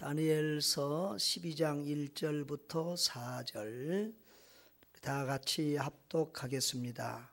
다니엘서 12장 1절부터 4절 다 같이 합독하겠습니다.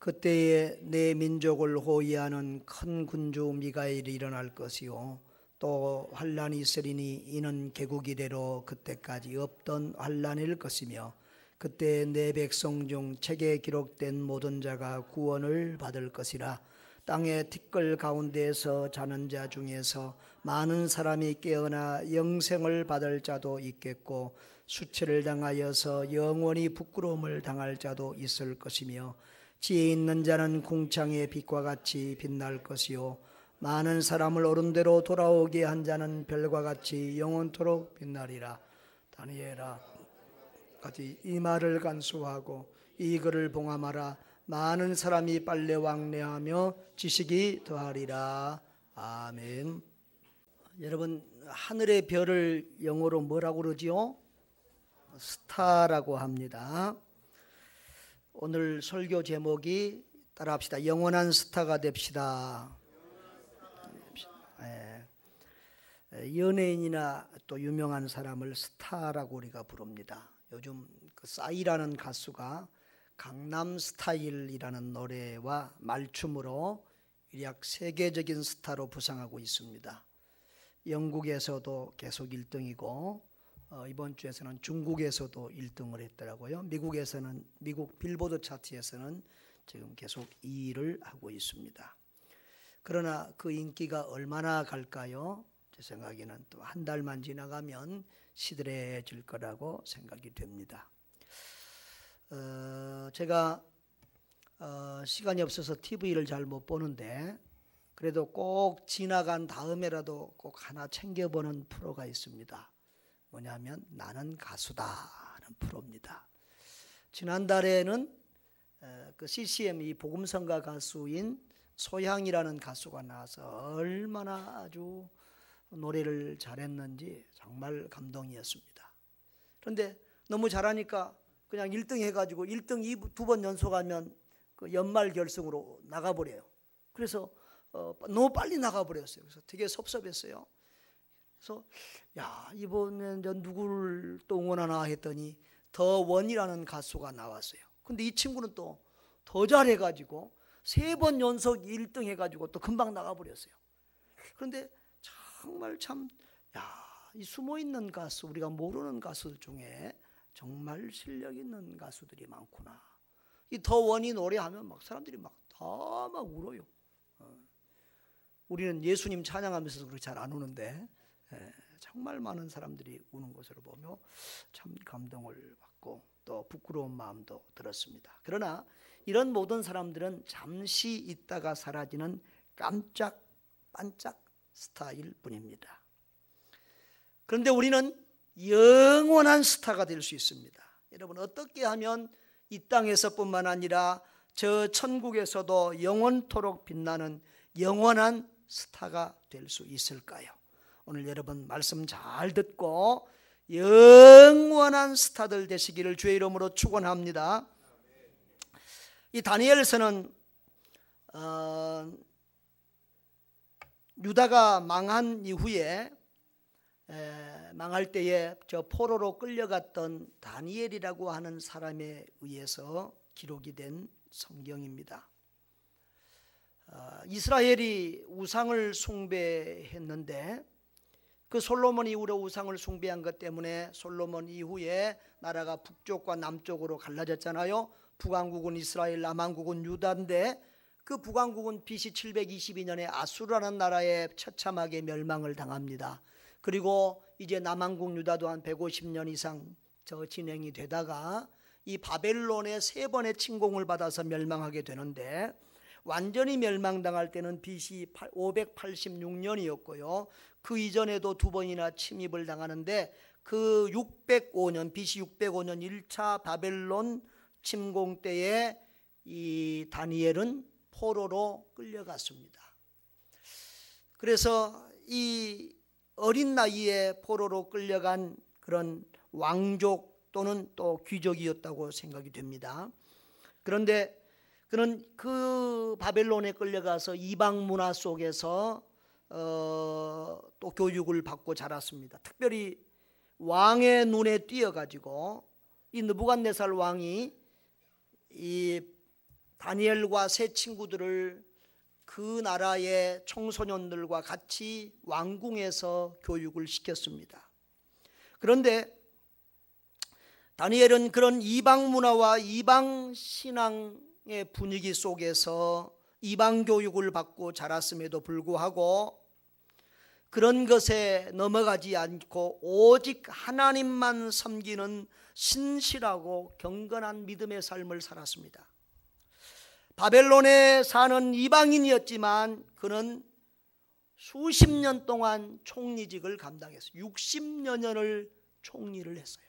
그때에 내 민족을 호위하는 큰 군주 미가엘이 일어날 것이요 또 환란이 있으리니 이는 개국 이래로 그때까지 없던 환란일 것이며 그때 내 백성 중 책에 기록된 모든 자가 구원을 받을 것이라. 땅의 티끌 가운데에서 자는 자 중에서 많은 사람이 깨어나 영생을 받을 자도 있겠고 수치를 당하여서 영원히 부끄러움을 당할 자도 있을 것이며 지혜 있는 자는 궁창의 빛과 같이 빛날 것이요 많은 사람을 옳은 대로 돌아오게 한 자는 별과 같이 영원토록 빛나리라. 다니엘아, 같이 이 말을 간수하고 이 글을 봉함하라. 많은 사람이 빨래 왕래하며 지식이 더하리라. 아멘. 여러분, 하늘의 별을 영어로 뭐라고 그러지요? 스타라고 합니다. 오늘 설교 제목이 따라합시다. 영원한 스타가 됩시다. 연예인이나 또 유명한 사람을 스타라고 우리가 부릅니다. 요즘 그 싸이라는 가수가 강남스타일이라는 노래와 말춤으로 약 세계적인 스타로 부상하고 있습니다. 영국에서도 계속 1등이고 이번 주에서는 중국에서도 1등을 했더라고요. 미국에서는 미국 빌보드 차트에서는 지금 계속 2위를 하고 있습니다. 그러나 그 인기가 얼마나 갈까요? 제 생각에는 또 한 달만 지나가면 시들해질 거라고 생각이 됩니다. 제가 시간이 없어서 TV를 잘 못 보는데 그래도 꼭 지나간 다음에라도 꼭 하나 챙겨보는 프로가 있습니다. 뭐냐면 나는 가수다 하는 프로입니다. 지난달에는 그 CCM 이 복음성가 가수인 소향이라는 가수가 나와서 얼마나 아주 노래를 잘했는지 정말 감동이었습니다. 그런데 너무 잘하니까 그냥 1등 해가지고 1등 2번 연속하면 그 연말 결승으로 나가버려요. 그래서 너무 빨리 나가버렸어요. 그래서 되게 섭섭했어요. 그래서 이번엔 누구를 또 응원하나 했더니 더 원이라는 가수가 나왔어요. 근데 이 친구는 또 더 잘해가지고 3번 연속 1등 해가지고 또 금방 나가버렸어요. 그런데 정말 이 숨어있는 가수, 우리가 모르는 가수들 중에 정말 실력 있는 가수들이 많구나. 이 더 원이 노래하면 막 사람들이 다 울어요. 우리는 예수님 찬양하면서 그렇게 잘 안 우는데 정말 많은 사람들이 우는 것을 보며 참 감동을 받고 또 부끄러운 마음도 들었습니다. 그러나 이런 모든 사람들은 잠시 있다가 사라지는 깜짝 반짝 스타일 뿐입니다. 그런데 우리는 영원한 스타가 될 수 있습니다. 여러분, 어떻게 하면 이 땅에서뿐만 아니라 저 천국에서도 영원토록 빛나는 영원한 스타가 될 수 있을까요? 오늘 여러분 말씀 잘 듣고 영원한 스타들 되시기를 주의 이름으로 축원합니다. 이 다니엘서는 유다가 망한 이후에 망할 때에 저 포로로 끌려갔던 다니엘이라고 하는 사람에 의해서 기록이 된 성경입니다. 이스라엘이 우상을 숭배했는데 그 솔로몬 이후로 우상을 숭배한 것 때문에 솔로몬 이후에 나라가 북쪽과 남쪽으로 갈라졌잖아요. 북왕국은 이스라엘, 남왕국은 유다인데 그 북왕국은 BC 722년에 아수르라는 나라에 처참하게 멸망을 당합니다. 그리고 이제 남왕국 유다도 한 150년 이상 진행이 되다가 이 바벨론의 3번의 침공을 받아서 멸망하게 되는데 완전히 멸망당할 때는 BC 586년이었고요. 그 이전에도 2번이나 침입을 당하는데 그 605년 BC 605년 1차 바벨론 침공 때에 이 다니엘은 포로로 끌려갔습니다. 그래서 이 어린 나이에 포로로 끌려간 그런 왕족 또는 또 귀족이었다고 생각이 됩니다. 그런데 그는 그 바벨론에 끌려가서 이방 문화 속에서 또 교육을 받고 자랐습니다. 특별히 왕의 눈에 띄어가지고 이 느부갓네살 왕이 이 다니엘과 세 친구들을 그 나라의 청소년들과 같이 왕궁에서 교육을 시켰습니다. 그런데 다니엘은 그런 이방 문화와 이방 신앙의 분위기 속에서 이방 교육을 받고 자랐음에도 불구하고 그런 것에 넘어가지 않고 오직 하나님만 섬기는 신실하고 경건한 믿음의 삶을 살았습니다. 바벨론에 사는 이방인이었지만 그는 수십 년 동안 총리직을 감당했어요. 60여 년을 총리를 했어요.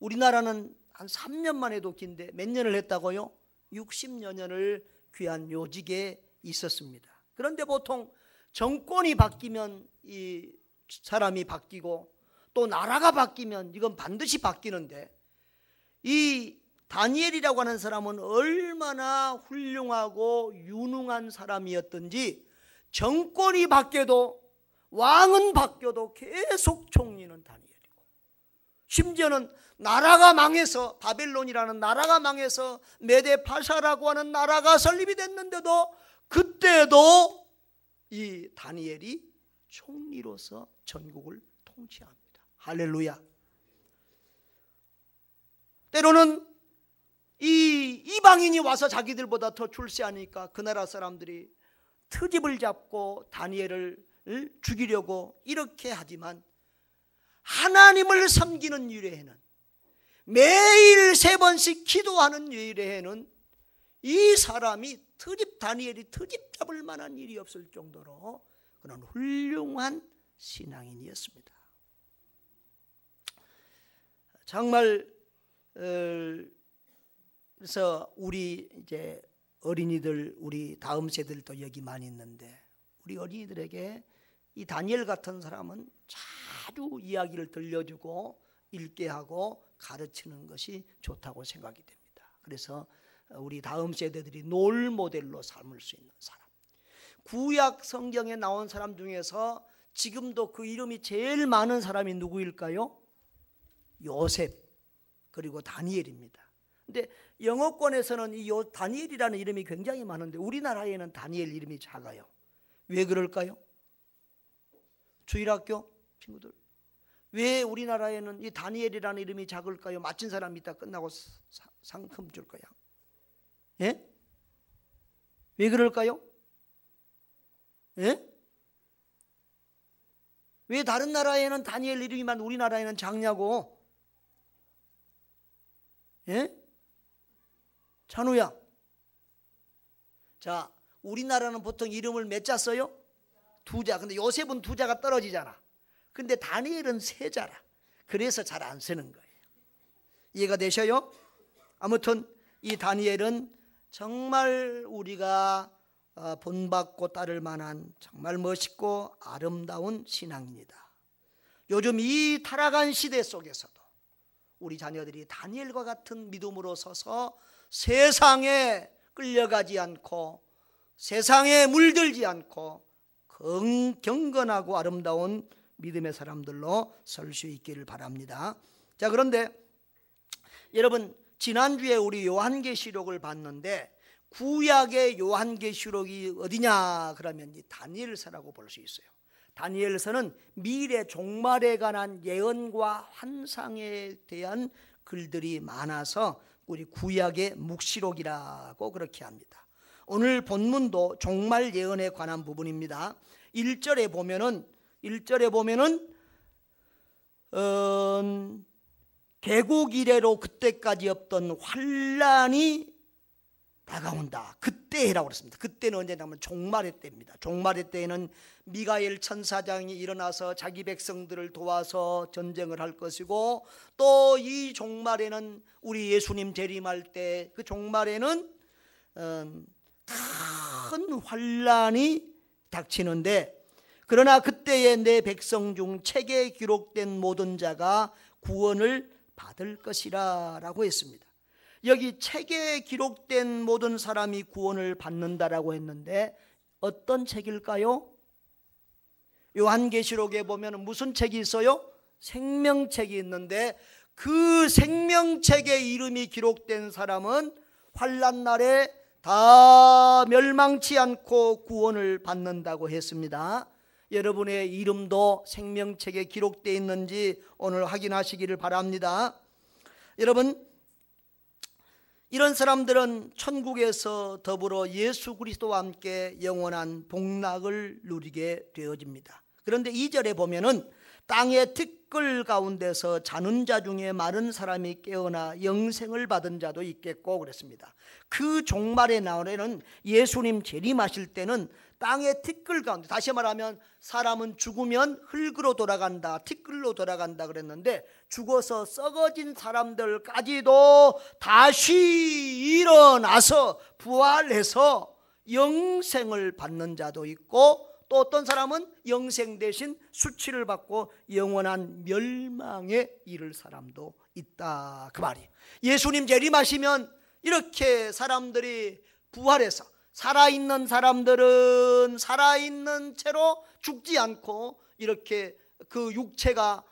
우리나라는 한 3년만 해도 긴데 몇 년을 했다고요? 60여 년을 귀한 요직에 있었습니다. 그런데 보통 정권이 바뀌면 이 사람이 바뀌고 또 나라가 바뀌면 이건 반드시 바뀌는데, 이 다니엘이라고 하는 사람은 얼마나 훌륭하고 유능한 사람이었던지 정권이 바뀌어도 왕은 바뀌어도 계속 총리는 다니엘이고, 심지어는 나라가 망해서 바벨론이라는 나라가 망해서 메데파샤라고 하는 나라가 설립이 됐는데도 그때도 이 다니엘이 총리로서 전국을 통치합니다. 할렐루야. 때로는 이 이방인이 와서 자기들보다 더 출세하니까 그 나라 사람들이 트집을 잡고 다니엘을 죽이려고 이렇게 하지만, 하나님을 섬기는 유래에는, 매일 3번씩 기도하는 유래에는 이 사람이 다니엘이 트집 잡을 만한 일이 없을 정도로 그런 훌륭한 신앙인이었습니다. 정말 그래서 우리 이제 어린이들, 우리 다음 세대들도 여기 많이 있는데, 우리 어린이들에게 이 다니엘 같은 사람은 자주 이야기를 들려주고 읽게 하고 가르치는 것이 좋다고 생각이 됩니다. 그래서 우리 다음 세대들이 롤 모델로 삼을 수 있는 사람, 구약 성경에 나온 사람 중에서 지금도 그 이름이 제일 많은 사람이 누구일까요? 요셉 그리고 다니엘입니다. 근데 영어권에서는 이 다니엘이라는 이름이 굉장히 많은데 우리나라에는 다니엘 이름이 작아요. 왜 그럴까요? 주일학교 친구들, 왜 우리나라에는 이 다니엘이라는 이름이 작을까요? 맞힌 사람 이따 끝나고 상품 줄 거야. 예? 왜 그럴까요? 예? 왜 다른 나라에는 다니엘 이름이만 우리나라에는 작냐고? 예? 찬우야. 자, 우리나라는 보통 이름을 몇 자 써요? 2자. 근데 요셉은 2자가 떨어지잖아. 근데 다니엘은 3자라. 그래서 잘 안 쓰는 거예요. 이해가 되셔요? 아무튼 이 다니엘은 정말 우리가 본받고 따를 만한 정말 멋있고 아름다운 신앙입니다. 요즘 이 타락한 시대 속에서도 우리 자녀들이 다니엘과 같은 믿음으로 서서 세상에 끌려가지 않고 세상에 물들지 않고 경건하고 아름다운 믿음의 사람들로 설 수 있기를 바랍니다. 자, 그런데 여러분, 지난주에 우리 요한계시록을 봤는데 구약의 요한계시록이 어디냐 그러면 이 다니엘서라고 볼 수 있어요. 다니엘서는 미래 종말에 관한 예언과 환상에 대한 글들이 많아서 우리 구약의 묵시록이라고 그렇게 합니다. 오늘 본문도 종말 예언에 관한 부분입니다. 1절에 보면은 개국 이래로 그때까지 없던 환란이 다가온다. 그때라고 그랬습니다. 그때는 언제냐면 종말의 때입니다. 종말의 때에는 미가엘 천사장이 일어나서 자기 백성들을 도와서 전쟁을 할 것이고, 또 이 종말에는 우리 예수님 재림할 때 그 종말에는 큰 환란이 닥치는데, 그러나 그때에 내 백성 중 책에 기록된 모든 자가 구원을 받을 것이라 라고 했습니다. 여기 책에 기록된 모든 사람이 구원을 받는다라고 했는데 어떤 책일까요? 요한계시록에 보면 무슨 책이 있어요? 생명책이 있는데 그 생명책에 이름이 기록된 사람은 환난 날에 다 멸망치 않고 구원을 받는다고 했습니다. 여러분의 이름도 생명책에 기록되어 있는지 오늘 확인하시기를 바랍니다. 여러분, 이런 사람들은 천국에서 더불어 예수 그리스도와 함께 영원한 복락을 누리게 되어집니다. 그런데 2절에 보면은 땅의 티끌 가운데서 자는 자 중에 많은 사람이 깨어나 영생을 받은 자도 있겠고 그랬습니다. 그 종말의 날에는 예수님 재림하실 때는 땅의 티끌 가운데, 다시 말하면 사람은 죽으면 흙으로 돌아간다, 티끌로 돌아간다 그랬는데 죽어서 썩어진 사람들까지도 다시 일어나서 부활해서 영생을 받는 자도 있고, 또 어떤 사람은 영생 대신 수치를 받고 영원한 멸망에 이를 사람도 있다, 그 말이에요. 예수님 재림하시면 이렇게 사람들이 부활해서, 살아있는 사람들은 살아있는 채로 죽지 않고 이렇게 그 육체가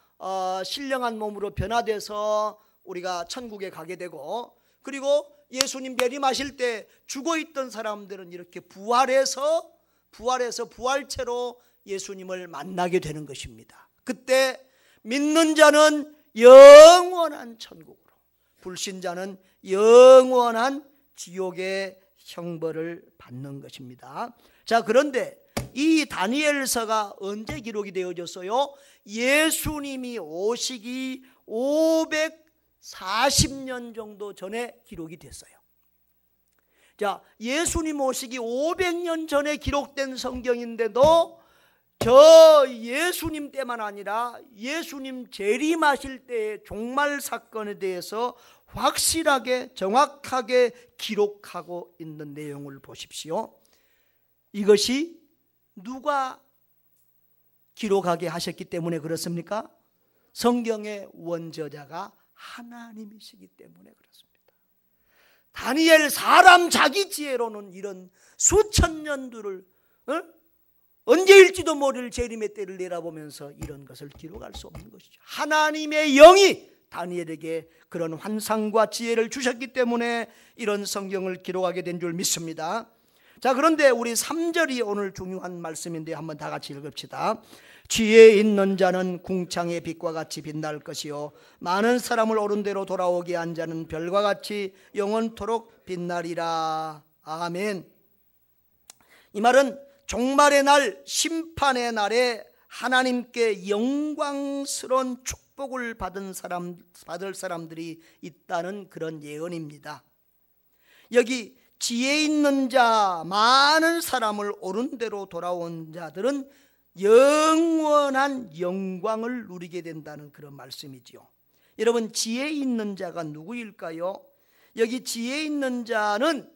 신령한 몸으로 변화돼서 우리가 천국에 가게 되고, 그리고 예수님 재림하실 때 죽어있던 사람들은 이렇게 부활해서 부활체로 예수님을 만나게 되는 것입니다. 그때 믿는 자는 영원한 천국으로, 불신자는 영원한 지옥의 형벌을 받는 것입니다. 자, 그런데 이 다니엘서가 언제 기록이 되어졌어요? 예수님이 오시기 540년 정도 전에 기록이 됐어요. 자, 예수님 오시기 500년 전에 기록된 성경인데도 저 예수님 때만 아니라 예수님 재림하실 때의 종말 사건에 대해서 확실하게 정확하게 기록하고 있는 내용을 보십시오. 이것이 누가 기록하게 하셨기 때문에 그렇습니까? 성경의 원저자가 하나님이시기 때문에 그렇습니다. 다니엘 사람 자기 지혜로는 이런 수천 년들을 언제일지도 모를 재림의 때를 내다보면서 이런 것을 기록할 수 없는 것이죠. 하나님의 영이 다니엘에게 그런 환상과 지혜를 주셨기 때문에 이런 성경을 기록하게 된 줄 믿습니다. 자, 그런데 우리 3절이 오늘 중요한 말씀인데 한번 다 같이 읽읍시다. 지혜 있는 자는 궁창의 빛과 같이 빛날 것이요 많은 사람을 옳은 대로 돌아오게 한 자는 별과 같이 영원토록 빛나리라. 아멘. 이 말은 종말의 날, 심판의 날에 하나님께 영광스러운 축복을 받을 사람들이 있다는 그런 예언입니다. 여기 지혜 있는 자, 많은 사람을 옳은 대로 돌아온 자들은 영원한 영광을 누리게 된다는 그런 말씀이지요. 여러분, 지혜 있는 자가 누구일까요? 여기 지혜 있는 자는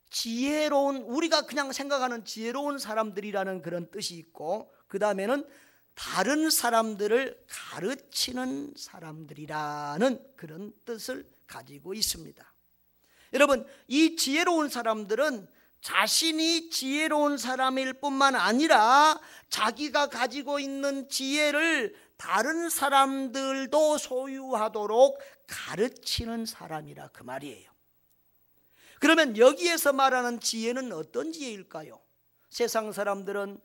지혜로운, 우리가 그냥 생각하는 지혜로운 사람들이라는 그런 뜻이 있고, 그 다음에는 다른 사람들을 가르치는 사람들이라는 그런 뜻을 가지고 있습니다. 여러분, 이 지혜로운 사람들은 자신이 지혜로운 사람일 뿐만 아니라 자기가 가지고 있는 지혜를 다른 사람들도 소유하도록 가르치는 사람이라 그 말이에요. 그러면 여기에서 말하는 지혜는 어떤 지혜일까요? 세상 사람들은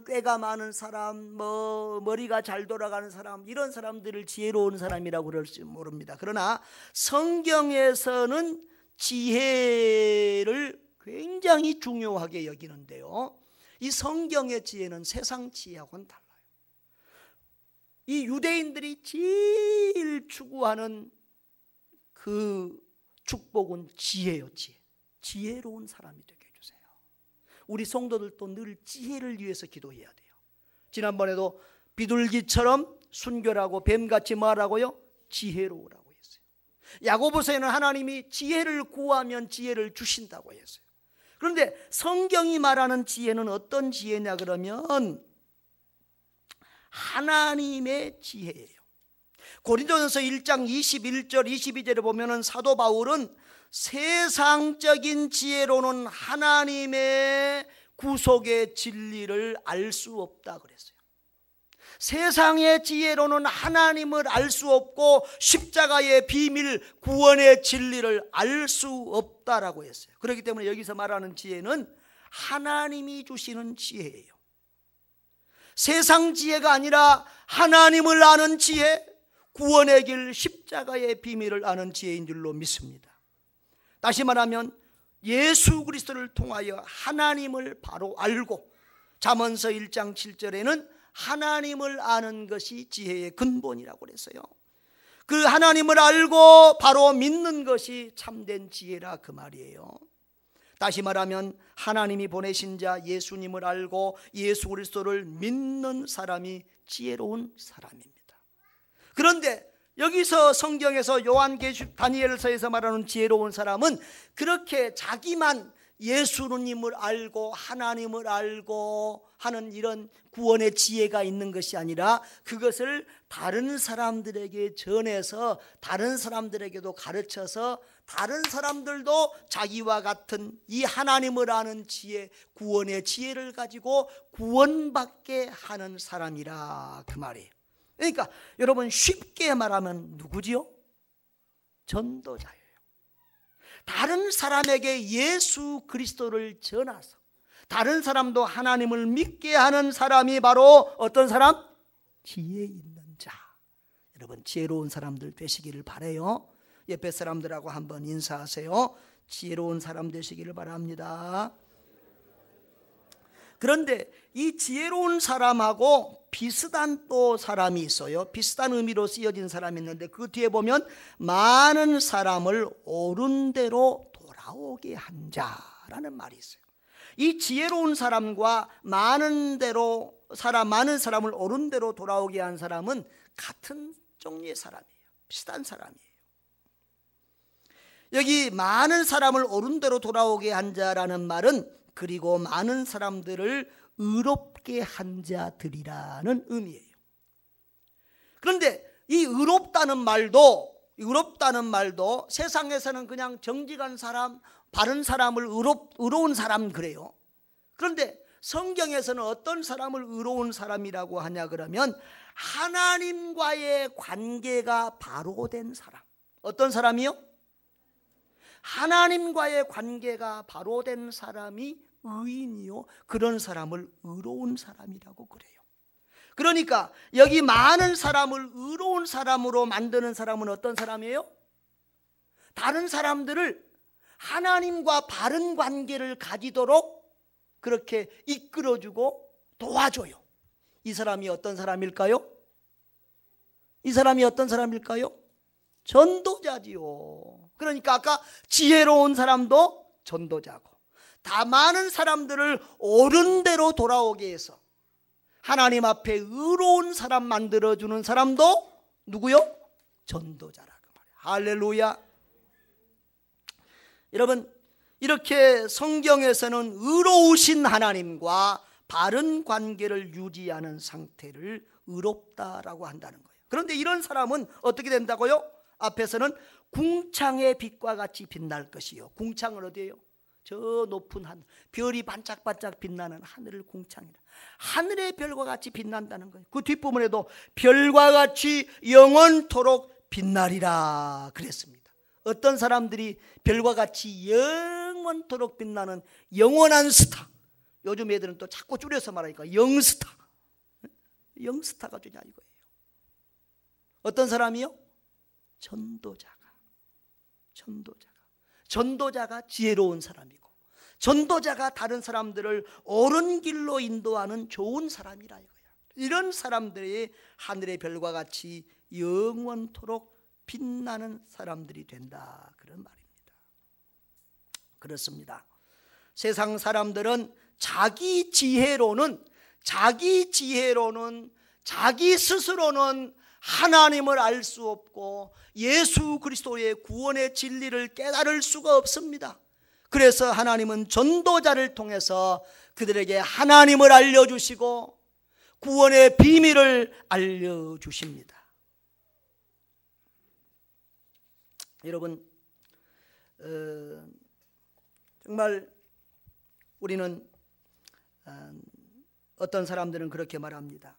꾀가 많은 사람, 머리가 잘 돌아가는 사람, 이런 사람들을 지혜로운 사람이라고 그럴지 모릅니다. 그러나 성경에서는 지혜를 굉장히 중요하게 여기는데요, 이 성경의 지혜는 세상 지혜하고는 달라요. 이 유대인들이 제일 추구하는 그 축복은 지혜요, 지혜. 지혜로운 사람이 되게 해주세요. 우리 성도들도 늘 지혜를 위해서 기도해야 돼요. 지난번에도 비둘기처럼 순결하고 뱀같이 말하고요, 지혜로우라고 했어요. 야고보서에는 하나님이 지혜를 구하면 지혜를 주신다고 했어요. 그런데 성경이 말하는 지혜는 어떤 지혜냐 그러면 하나님의 지혜예요. 고린도전서 1장 21절 22절에 보면은 사도 바울은 세상적인 지혜로는 하나님의 구속의 진리를 알 수 없다 그랬어요. 세상의 지혜로는 하나님을 알 수 없고 십자가의 비밀, 구원의 진리를 알 수 없다라고 했어요. 그렇기 때문에 여기서 말하는 지혜는 하나님이 주시는 지혜예요. 세상 지혜가 아니라 하나님을 아는 지혜, 구원의 길, 십자가의 비밀을 아는 지혜인 줄로 믿습니다. 다시 말하면 예수 그리스도를 통하여 하나님을 바로 알고, 잠언서 1장 7절에는 하나님을 아는 것이 지혜의 근본이라고 그랬어요. 그 하나님을 알고 바로 믿는 것이 참된 지혜라 그 말이에요. 다시 말하면 하나님이 보내신 자 예수님을 알고 예수 그리스도를 믿는 사람이 지혜로운 사람입니다. 그런데 여기서 성경에서 요한계시록 다니엘서에서 말하는 지혜로운 사람은 그렇게 자기만 예수님을 알고 하나님을 알고 하는 이런 구원의 지혜가 있는 것이 아니라 그것을 다른 사람들에게 전해서 다른 사람들에게도 가르쳐서 다른 사람들도 자기와 같은 이 하나님을 아는 지혜, 구원의 지혜를 가지고 구원받게 하는 사람이라 그 말이에요. 그러니까 여러분 쉽게 말하면 누구지요? 전도자예요. 다른 사람에게 예수 그리스도를 전하서 다른 사람도 하나님을 믿게 하는 사람이 바로 어떤 사람? 지혜 있는 자. 여러분 지혜로운 사람들 되시기를 바라요. 옆에 사람들하고 한번 인사하세요. 지혜로운 사람 되시기를 바랍니다. 그런데 이 지혜로운 사람하고 비슷한 또 사람이 있어요. 비슷한 의미로 쓰여진 사람이 있는데 그 뒤에 보면 많은 사람을 옳은 대로 돌아오게 한 자라는 말이 있어요. 이 지혜로운 사람과 많은 사람을 옳은 대로 돌아오게 한 사람은 같은 종류의 사람이에요. 비슷한 사람이에요. 여기 많은 사람을 옳은 대로 돌아오게 한 자라는 말은 그리고 많은 사람들을 의롭게 한 자들이라는 의미예요. 그런데 이 의롭다는 말도 세상에서는 그냥 정직한 사람, 바른 사람을 의로운 사람 그래요. 그런데 성경에서는 어떤 사람을 의로운 사람이라고 하냐 그러면 하나님과의 관계가 바로 된 사람. 어떤 사람이요? 하나님과의 관계가 바로 된 사람이 의인이요, 그런 사람을 의로운 사람이라고 그래요. 그러니까 여기 많은 사람을 의로운 사람으로 만드는 사람은 어떤 사람이에요? 다른 사람들을 하나님과 바른 관계를 가지도록 그렇게 이끌어주고 도와줘요. 이 사람이 어떤 사람일까요? 이 사람이 어떤 사람일까요? 전도자지요. 그러니까 아까 지혜로운 사람도 전도자고, 다 많은 사람들을 옳은 대로 돌아오게 해서 하나님 앞에 의로운 사람 만들어주는 사람도 누구요? 전도자라 그 말이에요. 할렐루야. 여러분 이렇게 성경에서는 의로우신 하나님과 바른 관계를 유지하는 상태를 의롭다라고 한다는 거예요. 그런데 이런 사람은 어떻게 된다고요? 앞에서는 궁창의 빛과 같이 빛날 것이요. 궁창은 어디예요? 저 높은 하늘, 별이 반짝반짝 빛나는 하늘을 궁창이라. 하늘의 별과 같이 빛난다는 거예요. 그 뒷부분에도 별과 같이 영원토록 빛나리라 그랬습니다. 어떤 사람들이 별과 같이 영원토록 빛나는 영원한 스타, 요즘 애들은 또 자꾸 줄여서 말하니까 영스타, 영스타가 주냐 이거예요. 어떤 사람이요? 전도자가 지혜로운 사람이고, 전도자가 다른 사람들을 옳은 길로 인도하는 좋은 사람이라 이거야. 이런 사람들이 하늘의 별과 같이 영원토록 빛나는 사람들이 된다 그런 말입니다. 그렇습니다. 세상 사람들은 자기 스스로는 하나님을 알 수 없고 예수 그리스도의 구원의 진리를 깨달을 수가 없습니다. 그래서 하나님은 전도자를 통해서 그들에게 하나님을 알려주시고 구원의 비밀을 알려주십니다. 여러분 정말 우리는 어떤 사람들은 그렇게 말합니다.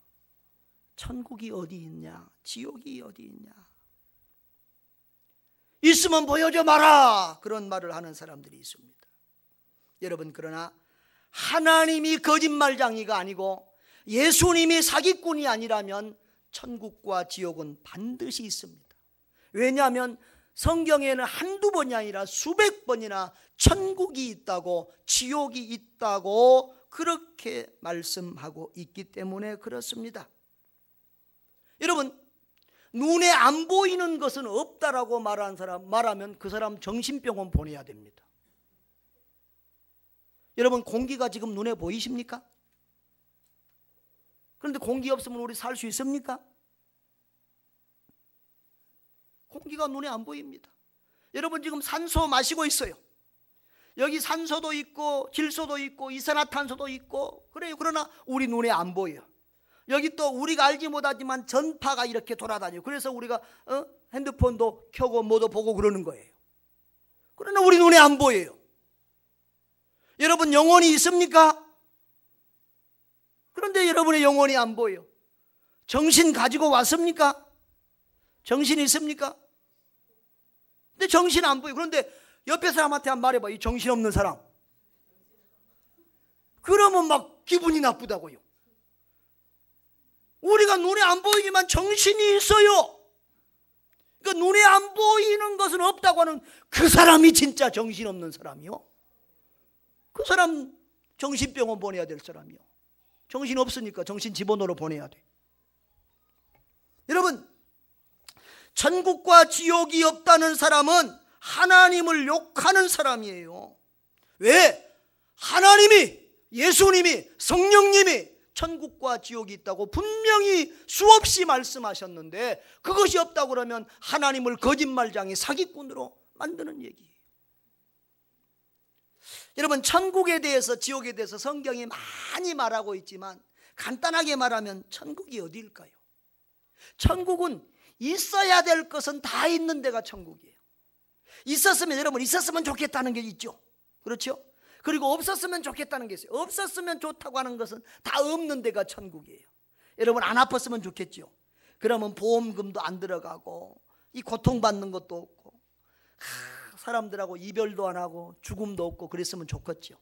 천국이 어디 있냐? 지옥이 어디 있냐? 있으면 보여줘 마라! 그런 말을 하는 사람들이 있습니다. 여러분, 그러나 하나님이 거짓말쟁이가 아니고 예수님이 사기꾼이 아니라면 천국과 지옥은 반드시 있습니다. 왜냐하면 성경에는 한두 번이 아니라 수백 번이나 천국이 있다고 지옥이 있다고 그렇게 말씀하고 있기 때문에 그렇습니다. 여러분, 눈에 안 보이는 것은 없다라고 말하면 그 사람 정신병원 보내야 됩니다. 여러분, 공기가 지금 눈에 보이십니까? 그런데 공기 없으면 우리 살 수 있습니까? 공기가 눈에 안 보입니다. 여러분, 지금 산소 마시고 있어요. 여기 산소도 있고 질소도 있고 이산화탄소도 있고 그래요. 그러나 우리 눈에 안 보여요. 여기 또 우리가 알지 못하지만 전파가 이렇게 돌아다녀요. 그래서 우리가 핸드폰도 켜고 뭐도 보고 그러는 거예요. 그러나 우리 눈에 안 보여요. 여러분, 영혼이 있습니까? 그런데 여러분의 영혼이 안 보여요. 정신 가지고 왔습니까? 정신 있습니까? 근데 정신 안 보여요. 그런데 옆에 사람한테 한번 말해봐. 이 정신없는 사람. 그러면 막 기분이 나쁘다고요. 우리가 눈에 안 보이지만 정신이 있어요. 그러니까 눈에 안 보이는 것은 없다고 하는 그 사람이 진짜 정신없는 사람이요. 그 사람 정신병원 보내야 될 사람이요. 정신 없으니까 정신 집원으로 보내야 돼. 여러분, 천국과 지옥이 없다는 사람은 하나님을 욕하는 사람이에요. 왜? 하나님이, 예수님이, 성령님이 천국과 지옥이 있다고 분명히 수없이 말씀하셨는데 그것이 없다고 그러면 하나님을 거짓말쟁이 사기꾼으로 만드는 얘기예요. 여러분, 천국에 대해서 지옥에 대해서 성경이 많이 말하고 있지만 간단하게 말하면 천국이 어디일까요? 천국은 있어야 될 것은 다 있는 데가 천국이에요. 있었으면, 여러분, 있었으면 좋겠다는 게 있죠. 그렇죠? 그리고 없었으면 좋겠다는 게 있어요. 없었으면 좋다고 하는 것은 다 없는 데가 천국이에요. 여러분, 안 아팠으면 좋겠죠. 그러면 보험금도 안 들어가고 이 고통받는 것도 없고 사람들하고 이별도 안 하고 죽음도 없고 그랬으면 좋겠죠.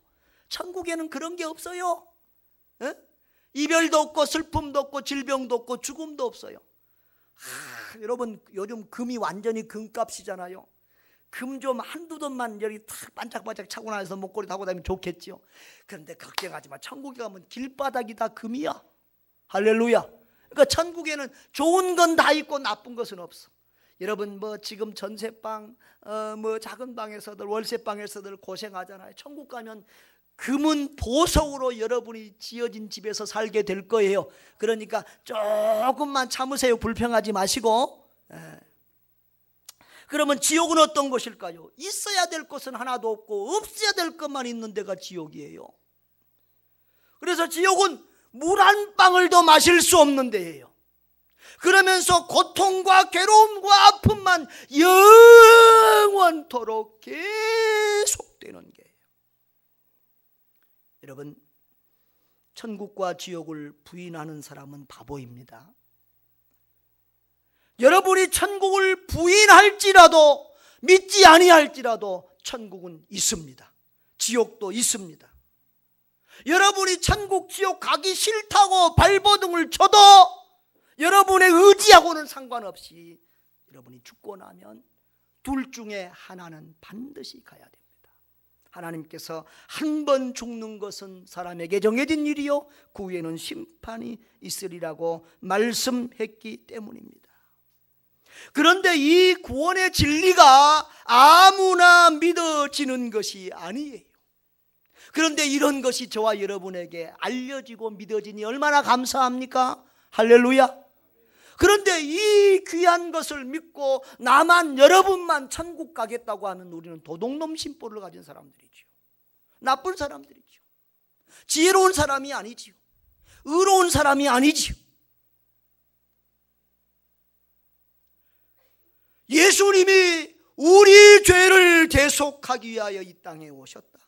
천국에는 그런 게 없어요. 에? 이별도 없고 슬픔도 없고 질병도 없고 죽음도 없어요. 여러분, 요즘 금이 완전히 금값이잖아요. 금 좀 한두 돈만 여기 탁 반짝반짝 차고 나서 목걸이 타고 다니면 좋겠죠. 그런데 걱정하지 마. 천국에 가면 길바닥이 다 금이야. 할렐루야. 그러니까 천국에는 좋은 건 다 있고 나쁜 것은 없어. 여러분, 뭐 지금 전세방, 뭐 작은 방에서들, 월세방에서들 고생하잖아요. 천국 가면 금은 보석으로 여러분이 지어진 집에서 살게 될 거예요. 그러니까 조금만 참으세요. 불평하지 마시고. 그러면 지옥은 어떤 것일까요? 있어야 될 것은 하나도 없고 없어야 될 것만 있는 데가 지옥이에요. 그래서 지옥은 물 한 방울 더 마실 수 없는 데예요. 그러면서 고통과 괴로움과 아픔만 영원토록 계속되는 게예요. 여러분, 천국과 지옥을 부인하는 사람은 바보입니다. 여러분이 천국을 부인할지라도 믿지 아니할지라도 천국은 있습니다. 지옥도 있습니다. 여러분이 천국 지옥 가기 싫다고 발버둥을 쳐도 여러분의 의지하고는 상관없이 여러분이 죽고 나면 둘 중에 하나는 반드시 가야 됩니다. 하나님께서 한 번 죽는 것은 사람에게 정해진 일이요 그 후에는 심판이 있으리라고 말씀했기 때문입니다. 그런데 이 구원의 진리가 아무나 믿어지는 것이 아니에요. 그런데 이런 것이 저와 여러분에게 알려지고 믿어지니 얼마나 감사합니까? 할렐루야. 그런데 이 귀한 것을 믿고 나만, 여러분만 천국 가겠다고 하면 우리는 도둑놈 심보를 가진 사람들이죠. 나쁜 사람들이죠. 지혜로운 사람이 아니지요. 의로운 사람이 아니지요. 예수님이 우리 죄를 대속하기 위하여 이 땅에 오셨다.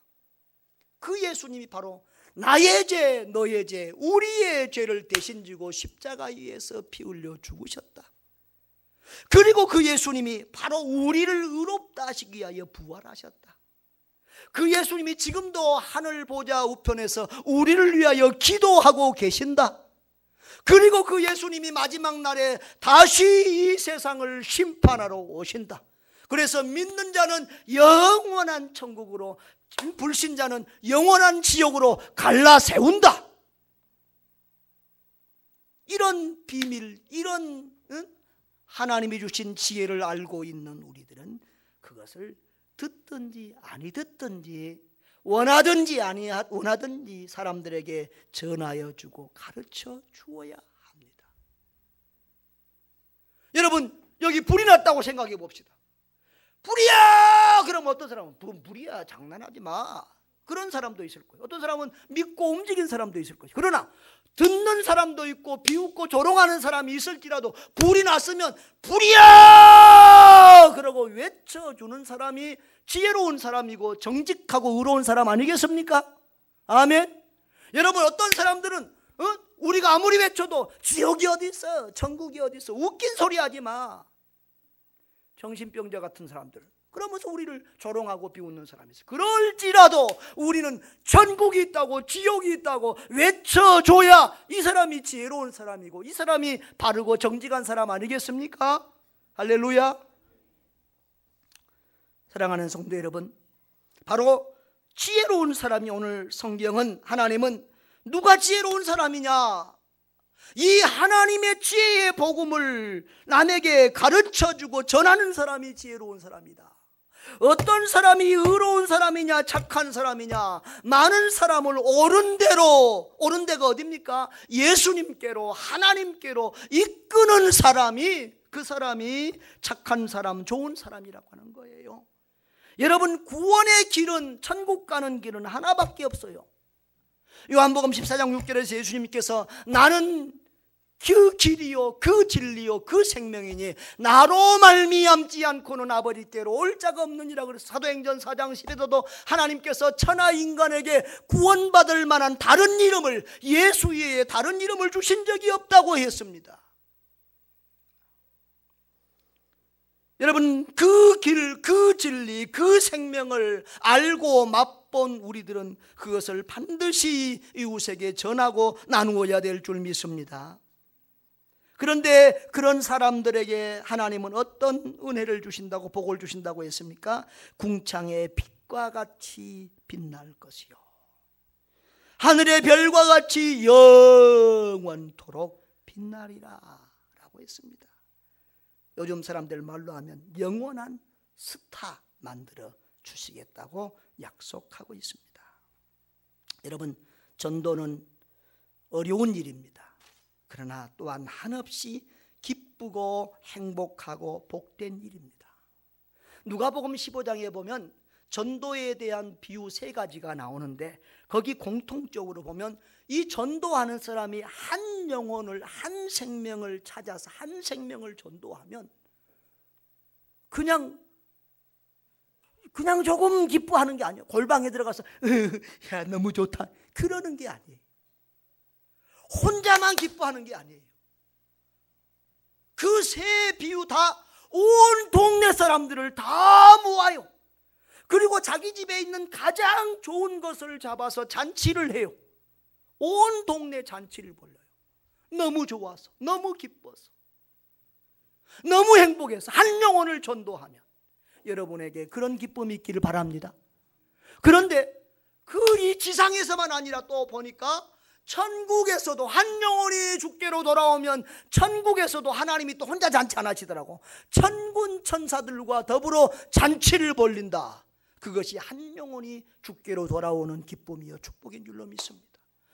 그 예수님이 바로 나의 죄, 너의 죄, 우리의 죄를 대신 지고 십자가 위에서 피 흘려 죽으셨다. 그리고 그 예수님이 바로 우리를 의롭다 하시기 위하여 부활하셨다. 그 예수님이 지금도 하늘 보좌 우편에서 우리를 위하여 기도하고 계신다. 그리고 그 예수님이 마지막 날에 다시 이 세상을 심판하러 오신다. 그래서 믿는 자는 영원한 천국으로, 불신자는 영원한 지옥으로 갈라 세운다. 이런 비밀, 이런 하나님이 주신 지혜를 알고 있는 우리들은 그것을 듣든지 아니 듣든지, 원하든지 아니 원하든지 사람들에게 전하여 주고 가르쳐 주어야 합니다. 여러분, 여기 불이 났다고 생각해 봅시다. 불이야! 그러면 어떤 사람은 불이야, 장난하지 마, 그런 사람도 있을 거예요. 어떤 사람은 믿고 움직인 사람도 있을 것이고, 그러나 듣는 사람도 있고 비웃고 조롱하는 사람이 있을지라도 불이 났으면 불이야! 그러고 외쳐주는 사람이 지혜로운 사람이고 정직하고 의로운 사람 아니겠습니까? 아멘. 여러분, 어떤 사람들은 우리가 아무리 외쳐도 지옥이 어디 있어, 천국이 어디 있어, 웃긴 소리 하지 마, 정신병자 같은 사람들, 그러면서 우리를 조롱하고 비웃는 사람이 있어요. 그럴지라도 우리는 천국이 있다고 지옥이 있다고 외쳐줘야 이 사람이 지혜로운 사람이고 이 사람이 바르고 정직한 사람 아니겠습니까? 할렐루야. 사랑하는 성도 여러분, 바로 지혜로운 사람이, 오늘 성경은, 하나님은 누가 지혜로운 사람이냐, 이 하나님의 지혜의 복음을 남에게 가르쳐주고 전하는 사람이 지혜로운 사람이다. 어떤 사람이 의로운 사람이냐, 착한 사람이냐, 많은 사람을 옳은 대로, 옳은 데가 어딥니까? 예수님께로, 하나님께로 이끄는 사람이, 그 사람이 착한 사람, 좋은 사람이라고 하는 거예요. 여러분, 구원의 길은, 천국 가는 길은 하나밖에 없어요. 요한복음 14장 6절에서 예수님께서 나는 그 길이요 그 진리요 그 생명이니 나로 말미암지 않고는 아버지께로 올 자가 없느니라 그래서 사도행전 4장 10에서도 하나님께서 천하 인간에게 구원받을 만한 다른 이름을, 예수 외에 다른 이름을 주신 적이 없다고 했습니다. 여러분, 그 길, 그 진리, 그 생명을 알고 맛본 우리들은 그것을 반드시 이웃에게 전하고 나누어야 될 줄 믿습니다. 그런데 그런 사람들에게 하나님은 어떤 은혜를 주신다고, 복을 주신다고 했습니까? 궁창의 빛과 같이 빛날 것이요 하늘의 별과 같이 영원토록 빛나리라 라고 했습니다. 요즘 사람들 말로 하면 영원한 스타 만들어 주시겠다고 약속하고 있습니다. 여러분, 전도는 어려운 일입니다. 그러나 또한 한없이 기쁘고 행복하고 복된 일입니다. 누가복음 15장에 보면 전도에 대한 비유 3가지가 나오는데, 거기 공통적으로 보면 이 전도하는 사람이 한 영혼을, 한 생명을 찾아서 한 생명을 전도하면 그냥 조금 기뻐하는 게 아니에요. 골방에 들어가서 야 너무 좋다 그러는 게 아니에요. 혼자만 기뻐하는 게 아니에요. 그 3 비유 다 온 동네 사람들을 다 모아요. 그리고 자기 집에 있는 가장 좋은 것을 잡아서 잔치를 해요. 온 동네 잔치를 벌려요. 너무 좋아서, 너무 기뻐서, 너무 행복해서 한 영혼을 전도하면 여러분에게 그런 기쁨이 있기를 바랍니다. 그런데 이 지상에서만 아니라 또 보니까 천국에서도 한 영혼이 주께로 돌아오면 천국에서도 하나님이 또 혼자 잔치 안 하시더라고. 천군 천사들과 더불어 잔치를 벌린다. 그것이 한 영혼이 주께로 돌아오는 기쁨이요 축복인 줄로 믿습니다.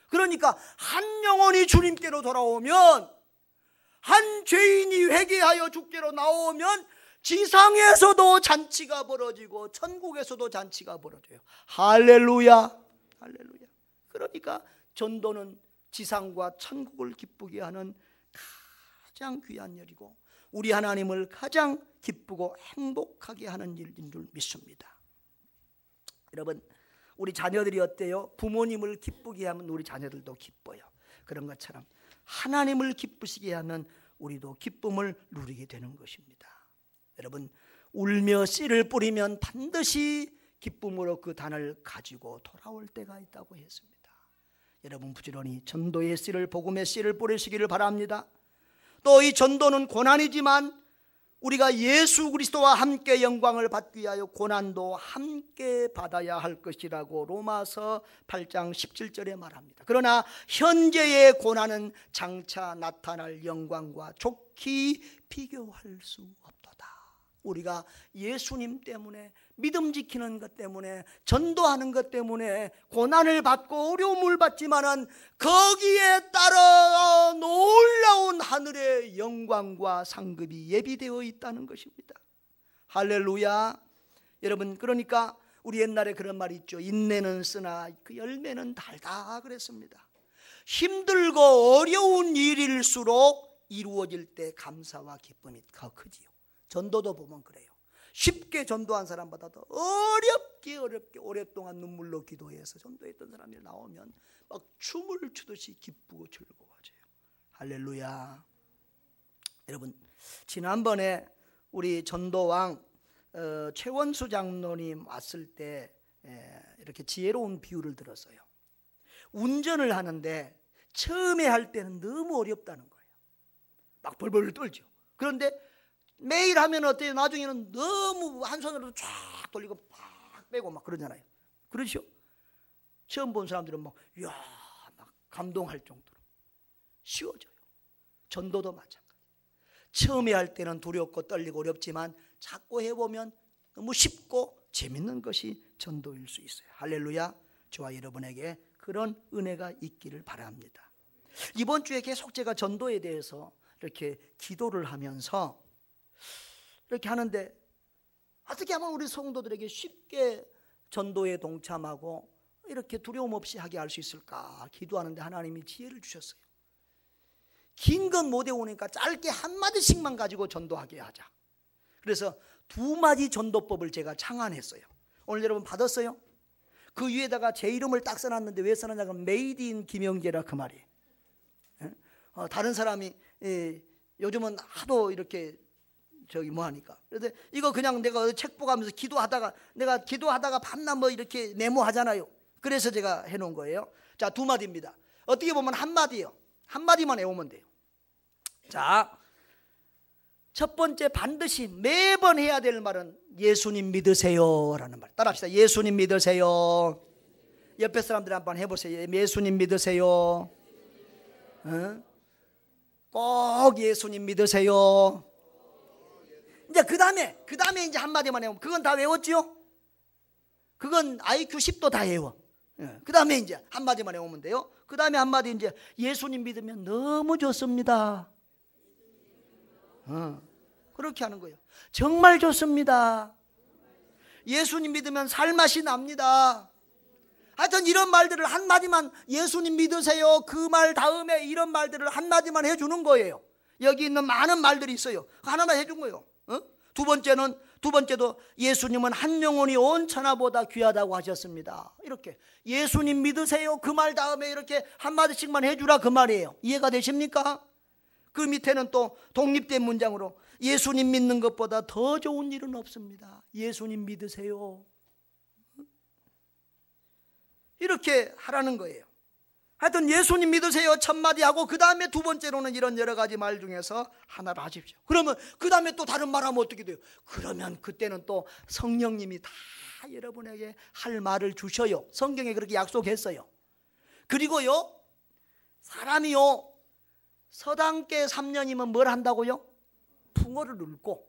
그러니까 한 영혼이 주님께로 돌아오면, 한 죄인이 회개하여 주께로 나오면 지상에서도 잔치가 벌어지고 천국에서도 잔치가 벌어져요. 할렐루야, 할렐루야. 그러니까 전도는 지상과 천국을 기쁘게 하는 가장 귀한 일이고 우리 하나님을 가장 기쁘고 행복하게 하는 일인 줄 믿습니다. 여러분, 우리 자녀들이 어때요? 부모님을 기쁘게 하면 우리 자녀들도 기뻐요. 그런 것처럼 하나님을 기쁘시게 하면 우리도 기쁨을 누리게 되는 것입니다. 여러분, 울며 씨를 뿌리면 반드시 기쁨으로 그 단을 가지고 돌아올 때가 있다고 했습니다. 여러분, 부지런히 전도의 씨를, 복음의 씨를 뿌리시기를 바랍니다. 또 이 전도는 고난이지만 우리가 예수 그리스도와 함께 영광을 받기 위하여 고난도 함께 받아야 할 것이라고 로마서 8장 17절에 말합니다. 그러나 현재의 고난은 장차 나타날 영광과 좋게 비교할 수 없도다. 우리가 예수님 때문에, 믿음 지키는 것 때문에, 전도하는 것 때문에 고난을 받고 어려움을 받지만은 거기에 따라 놀라운 하늘의 영광과 상급이 예비되어 있다는 것입니다. 할렐루야. 여러분, 그러니까 우리 옛날에 그런 말이 있죠. 인내는 쓰나 그 열매는 달다 그랬습니다. 힘들고 어려운 일일수록 이루어질 때 감사와 기쁨이 더 크지요. 전도도 보면 그래요. 쉽게 전도한 사람보다도 어렵게 오랫동안 눈물로 기도해서 전도했던 사람이 나오면 막 춤을 추듯이 기쁘고 즐거워져요. 할렐루야. 여러분, 지난번에 우리 전도왕 최원수 장로님 왔을 때 이렇게 지혜로운 비유를 들었어요. 운전을 하는데 처음에 할 때는 너무 어렵다는 거예요. 막 벌벌 떨죠. 그런데 매일 하면 어때요? 나중에는 너무 한 손으로 쫙 돌리고 팍 빼고 막 그러잖아요. 그렇죠? 처음 본 사람들은 막 이야, 막 감동할 정도로 쉬워져요. 전도도 마찬가지. 처음에 할 때는 두렵고 떨리고 어렵지만 자꾸 해보면 너무 쉽고 재밌는 것이 전도일 수 있어요. 할렐루야. 저와 여러분에게 그런 은혜가 있기를 바랍니다. 이번 주에 계속 제가 전도에 대해서 이렇게 기도를 하면서 이렇게 하는데 어떻게 하면 우리 성도들에게 쉽게 전도에 동참하고 이렇게 두려움 없이 하게 할 수 있을까 기도하는데 하나님이 지혜를 주셨어요. 긴 건 못 외우니까 짧게 한마디씩만 가지고 전도하게 하자. 그래서 2마디 전도법을 제가 창안했어요. 오늘 여러분 받았어요? 그 위에다가 제 이름을 딱 써놨는데 왜 써놨냐고 하면 메이드 인 김영재라 그 말이에요. 다른 사람이 요즘은 하도 이렇게 하니까. 그래서 이거 그냥 내가 책 보면서 기도하다가 밤낮 뭐 이렇게 메모하잖아요. 그래서 제가 해놓은 거예요. 자, 2마디입니다. 어떻게 보면 한마디예요. 한마디만 외우면 돼요. 자, 첫 번째 반드시 매번 해야 될 말은 예수님 믿으세요 라는 말. 따라합시다. 예수님 믿으세요. 옆에 사람들 한번 해보세요. 예수님 믿으세요. 꼭 예수님 믿으세요. 이제 그 다음에 이제 한마디만 외우면 그건 다 외웠죠? 그건 IQ 10도 다 외워. 그 다음에 이제 한마디만 외우면 돼요. 그 다음에 한마디 이제 예수님 믿으면 너무 좋습니다. 그렇게 하는 거예요. 정말 좋습니다. 예수님 믿으면 살맛이 납니다. 하여튼 이런 말들을 한마디만 예수님 믿으세요. 그 말 다음에 이런 말들을 한마디만 해주는 거예요. 여기 있는 많은 말들이 있어요. 하나만 해준 거예요. 두 번째도 예수님은 한 영혼이 온 천하보다 귀하다고 하셨습니다. 이렇게 예수님 믿으세요. 그 말 다음에 이렇게 한마디씩만 해주라 그 말이에요. 이해가 되십니까? 그 밑에는 또 독립된 문장으로 예수님 믿는 것보다 더 좋은 일은 없습니다. 예수님 믿으세요. 이렇게 하라는 거예요. 하여튼 예수님 믿으세요 첫 마디 하고 그 다음에 2번째로는 이런 여러 가지 말 중에서 하나를 하십시오. 그러면 그 다음에 또 다른 말 하면 어떻게 돼요? 그러면 그때는 또 성령님이 다 여러분에게 할 말을 주셔요. 성경에 그렇게 약속했어요. 그리고요, 사람이요 서당계 3년이면 뭘 한다고요? 붕어를 읊고,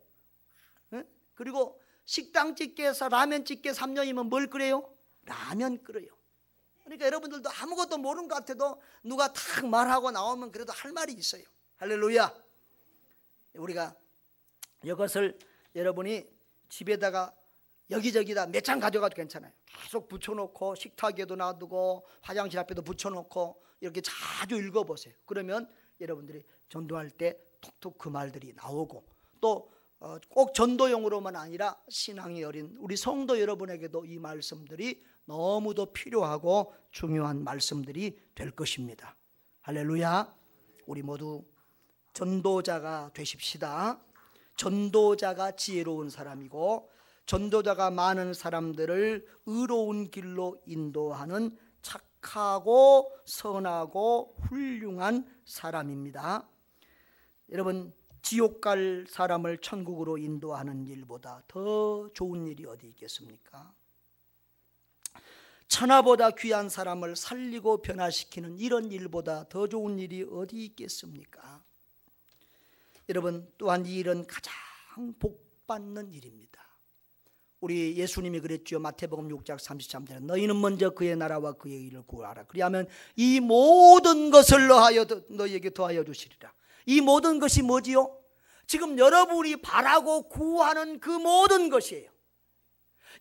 그리고 식당집게에서 라면집게 3년이면 뭘 끓여요? 라면 끓여요. 그러니까 여러분들도 아무것도 모르는 것 같아도 누가 탁 말하고 나오면 그래도 할 말이 있어요. 할렐루야. 우리가 이것을 여러분이 집에다가 여기저기다 몇 장 가져가도 괜찮아요. 계속 붙여놓고 식탁에도 놔두고 화장실 앞에도 붙여놓고 이렇게 자주 읽어보세요. 그러면 여러분들이 전도할 때 톡톡 그 말들이 나오고, 또 꼭 전도용으로만 아니라 신앙이 어린 우리 성도 여러분에게도 이 말씀들이 너무도 필요하고 중요한 말씀들이 될 것입니다. 할렐루야. 우리 모두 전도자가 되십시다. 전도자가 지혜로운 사람이고 전도자가 많은 사람들을 의로운 길로 인도하는 착하고 선하고 훌륭한 사람입니다. 여러분, 지옥 갈 사람을 천국으로 인도하는 일보다 더 좋은 일이 어디 있겠습니까? 천하보다 귀한 사람을 살리고 변화시키는 이런 일보다 더 좋은 일이 어디 있겠습니까? 여러분, 또한 이 일은 가장 복받는 일입니다. 우리 예수님이 그랬죠. 마태복음 6장 33절에 너희는 먼저 그의 나라와 그의 일을 구하라. 그리하면 이 모든 것을 너희에게 더하여 주시리라. 이 모든 것이 뭐지요? 지금 여러분이 바라고 구하는 그 모든 것이에요.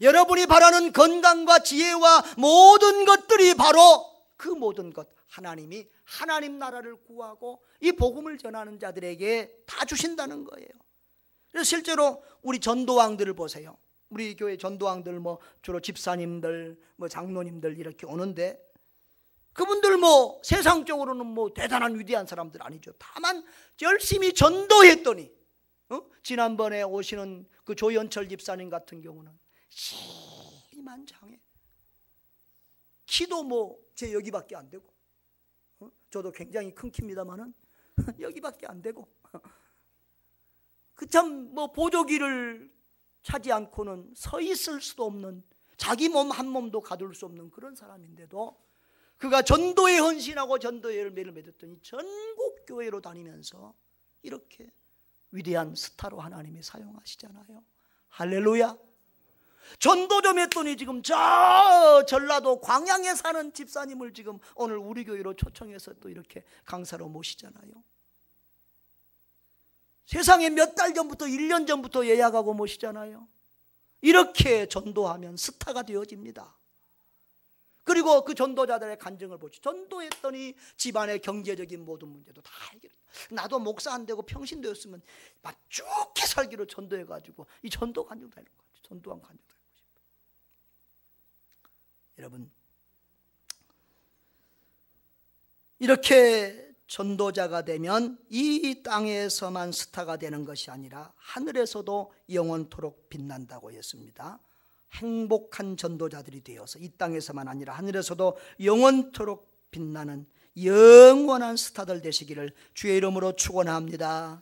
여러분이 바라는 건강과 지혜와 모든 것들이 바로 그 모든 것, 하나님이 하나님 나라를 구하고 이 복음을 전하는 자들에게 다 주신다는 거예요. 그래서 실제로 우리 전도왕들을 보세요. 우리 교회 전도왕들 주로 집사님들, 장로님들 이렇게 오는데 그분들 세상적으로는 대단한 위대한 사람들 아니죠. 다만 열심히 전도했더니 지난번에 오시는 그 조연철 집사님 같은 경우는 심한 장애, 키도 제 여기밖에 안 되고, 저도 굉장히 큰 키입니다만은 여기밖에 안 되고, 그 참 보조기를 차지 않고는 서 있을 수도 없는, 자기 몸 한 몸도 가둘 수 없는 그런 사람인데도 그가 전도에 헌신하고 전도에 열매를 맺었더니 전국 교회로 다니면서 이렇게 위대한 스타로 하나님이 사용하시잖아요. 할렐루야. 전도 좀 했더니 지금 저 전라도 광양에 사는 집사님을 지금 오늘 우리 교회로 초청해서 또 이렇게 강사로 모시잖아요. 세상에 몇 달 전부터 1년 전부터 예약하고 모시잖아요. 이렇게 전도하면 스타가 되어집니다. 그리고 그 전도자들의 간증을 보죠. 전도했더니 집안의 경제적인 모든 문제도 다 해결해. 나도 목사 안 되고 평신 되었으면 맛죽게 살기로 전도해가지고 이 전도 간증 되는 거죠. 전도한 간증 되는 것입니다. 여러분, 이렇게 전도자가 되면 이 땅에서만 스타가 되는 것이 아니라 하늘에서도 영원토록 빛난다고 했습니다. 행복한 전도자들이 되어서 이 땅에서만 아니라 하늘에서도 영원토록 빛나는 영원한 스타들 되시기를 주의 이름으로 축원합니다.